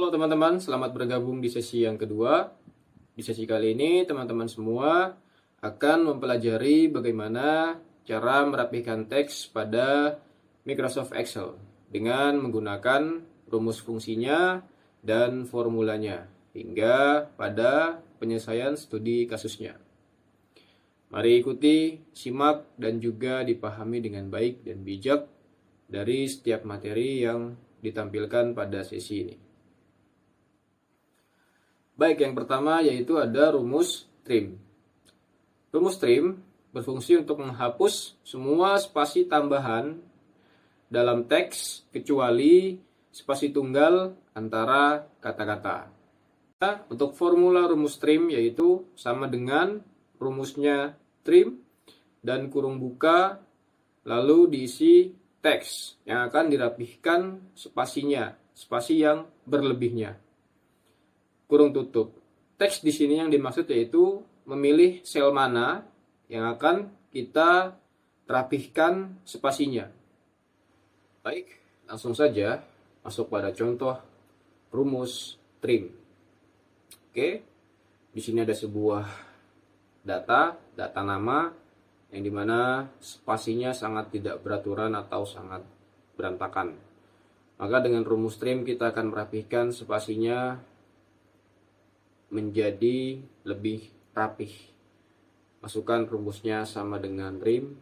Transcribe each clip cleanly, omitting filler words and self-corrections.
Halo teman-teman, selamat bergabung di sesi yang kedua. Di sesi kali ini teman-teman semua akan mempelajari bagaimana cara merapihkan teks pada Microsoft Excel dengan menggunakan rumus fungsinya dan formulanya hingga pada penyelesaian studi kasusnya. Mari ikuti, simak, dan juga dipahami dengan baik dan bijak dari setiap materi yang ditampilkan pada sesi ini. Baik, yang pertama yaitu ada rumus trim. Rumus trim berfungsi untuk menghapus semua spasi tambahan dalam teks kecuali spasi tunggal antara kata-kata. Untuk formula rumus trim yaitu sama dengan rumusnya trim dan kurung buka lalu diisi teks yang akan dirapihkan spasinya, spasi yang berlebihnya. Kurung tutup. Teks di sini yang dimaksud yaitu memilih sel mana yang akan kita rapihkan spasinya. Baik, langsung saja masuk pada contoh rumus trim. Oke, di sini ada sebuah data nama yang dimana spasinya sangat tidak beraturan atau sangat berantakan. Maka dengan rumus trim kita akan merapihkan spasinya menjadi lebih rapih. Masukkan rumusnya sama dengan trim,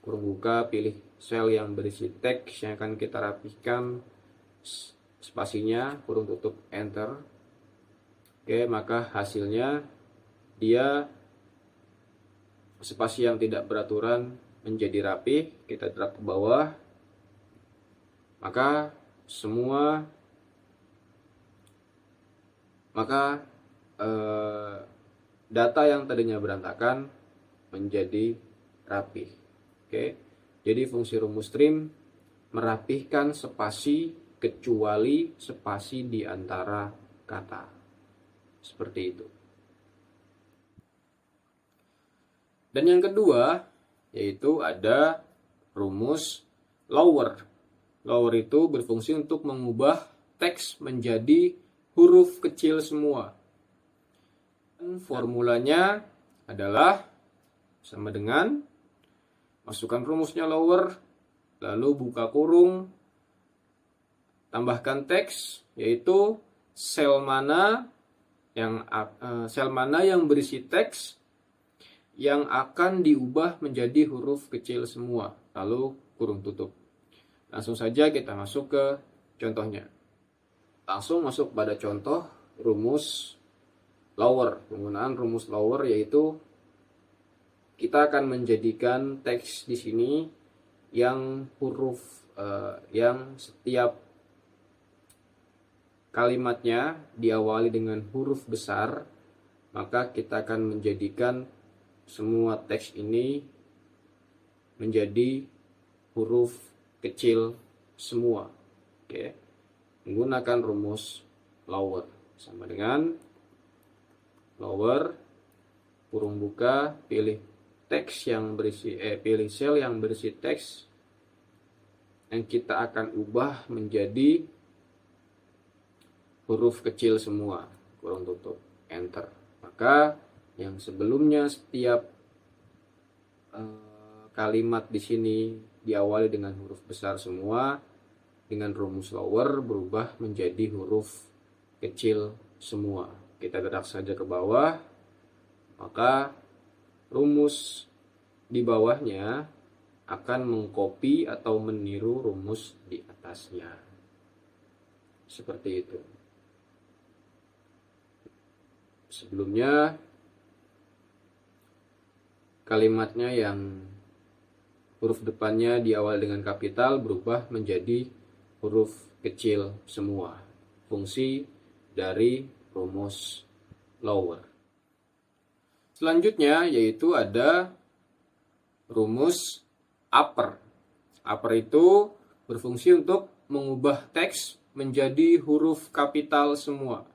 kurung buka, pilih sel yang berisi teks yang akan kita rapihkan spasinya, kurung tutup, enter. Oke, maka hasilnya dia spasi yang tidak beraturan menjadi rapih. Kita drag ke bawah, maka data yang tadinya berantakan menjadi rapih. Oke, jadi fungsi rumus trim merapihkan spasi kecuali spasi di antara kata. Seperti itu. Dan yang kedua yaitu ada rumus lower. Lower itu berfungsi untuk mengubah teks menjadi huruf kecil semua. Formulanya adalah sama dengan masukkan rumusnya lower, lalu buka kurung, tambahkan teks yaitu sel mana yang berisi teks yang akan diubah menjadi huruf kecil semua, lalu kurung tutup. Langsung saja kita masuk ke contohnya. Langsung masuk pada contoh rumus lower. Penggunaan rumus lower yaitu kita akan menjadikan teks di sini yang yang setiap kalimatnya diawali dengan huruf besar, maka kita akan menjadikan semua teks ini menjadi huruf kecil semua. Oke. Menggunakan rumus lower sama dengan lower, kurung buka, pilih pilih sel yang berisi teks yang kita akan ubah menjadi huruf kecil semua, kurung tutup, enter. Maka yang sebelumnya setiap kalimat di sini diawali dengan huruf besar semua, dengan rumus lower berubah menjadi huruf kecil semua. Kita gerak saja ke bawah, maka rumus di bawahnya akan mengcopy atau meniru rumus di atasnya. Seperti itu. Sebelumnya kalimatnya yang huruf depannya diawali dengan kapital berubah menjadi huruf kecil semua. Fungsi dari rumus lower. Selanjutnya yaitu ada rumus upper. Upper itu berfungsi untuk mengubah teks menjadi huruf kapital semua.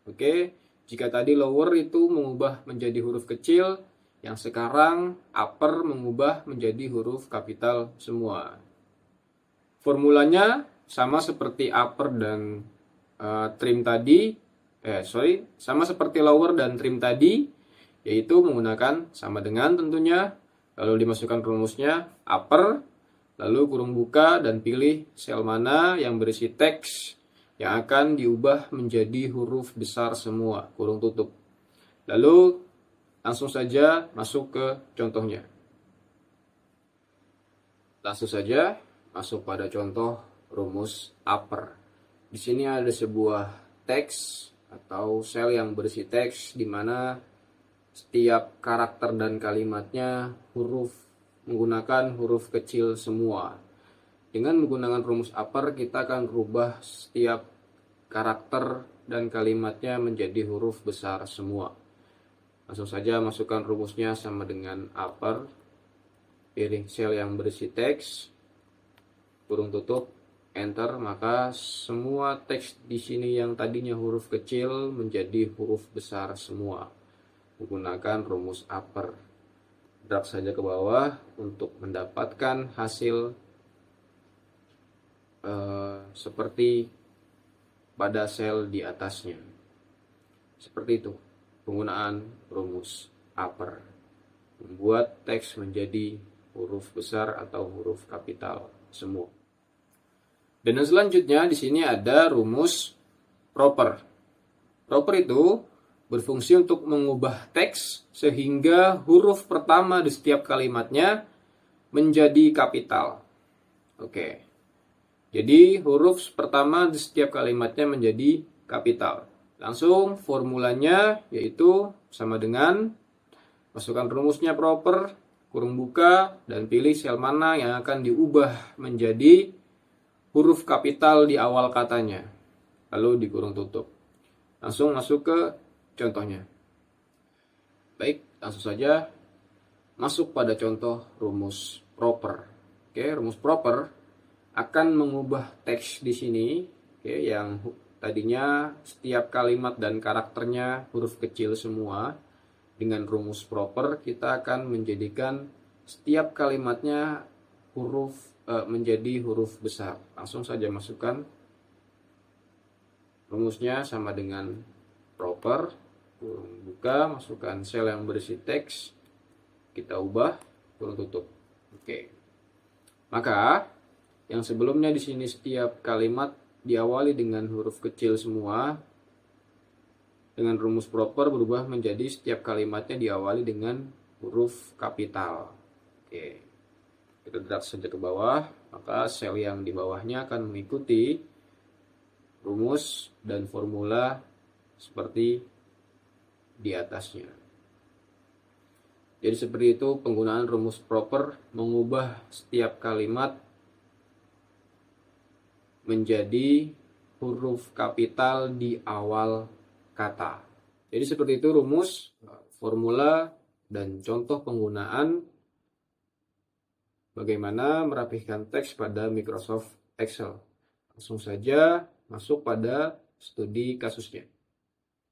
Oke, jika tadi lower itu mengubah menjadi huruf kecil, yang sekarang upper mengubah menjadi huruf kapital semua. Formulanya sama seperti upper dan trim tadi, sama seperti lower dan trim tadi, yaitu menggunakan sama dengan tentunya, lalu dimasukkan rumusnya upper, lalu kurung buka dan pilih sel mana yang berisi teks yang akan diubah menjadi huruf besar semua, kurung tutup. Lalu langsung saja masuk ke contohnya. Langsung saja masuk pada contoh rumus upper. Di sini ada sebuah teks atau sel yang berisi teks di mana setiap karakter dan kalimatnya menggunakan huruf kecil semua. Dengan menggunakan rumus upper, kita akan rubah setiap karakter dan kalimatnya menjadi huruf besar semua. Langsung saja masukkan rumusnya sama dengan upper, pilih sel yang berisi teks, kurung tutup, enter, maka semua teks di sini yang tadinya huruf kecil menjadi huruf besar semua menggunakan rumus upper. Drag saja ke bawah untuk mendapatkan hasil seperti pada sel di atasnya. Seperti itu penggunaan rumus upper, membuat teks menjadi huruf besar atau huruf kapital semua. Dan yang selanjutnya di sini ada rumus proper. Proper itu berfungsi untuk mengubah teks sehingga huruf pertama di setiap kalimatnya menjadi kapital. Oke. Jadi huruf pertama di setiap kalimatnya menjadi kapital. Langsung formulanya yaitu sama dengan masukkan rumusnya proper, kurung buka, dan pilih sel mana yang akan diubah menjadi huruf kapital di awal katanya, lalu dikurung tutup. Langsung masuk ke contohnya. Baik, langsung saja masuk pada contoh rumus proper. Oke, rumus proper akan mengubah teks di sini, yang tadinya setiap kalimat dan karakternya huruf kecil semua. Dengan rumus proper kita akan menjadikan setiap kalimatnya menjadi huruf besar. Langsung saja masukkan rumusnya sama dengan proper, kurung buka, masukkan sel yang berisi teks, kita ubah, kurung tutup. Oke. Maka yang sebelumnya di sini setiap kalimat diawali dengan huruf kecil semua, dengan rumus proper berubah menjadi setiap kalimatnya diawali dengan huruf kapital. Oke. Kita drag saja ke bawah, maka sel yang di bawahnya akan mengikuti rumus dan formula seperti di atasnya. Jadi seperti itu penggunaan rumus proper mengubah setiap kalimat menjadi huruf kapital di awal kata. Jadi seperti itu rumus, formula, dan contoh penggunaan bagaimana merapihkan teks pada Microsoft Excel. Langsung saja masuk pada studi kasusnya.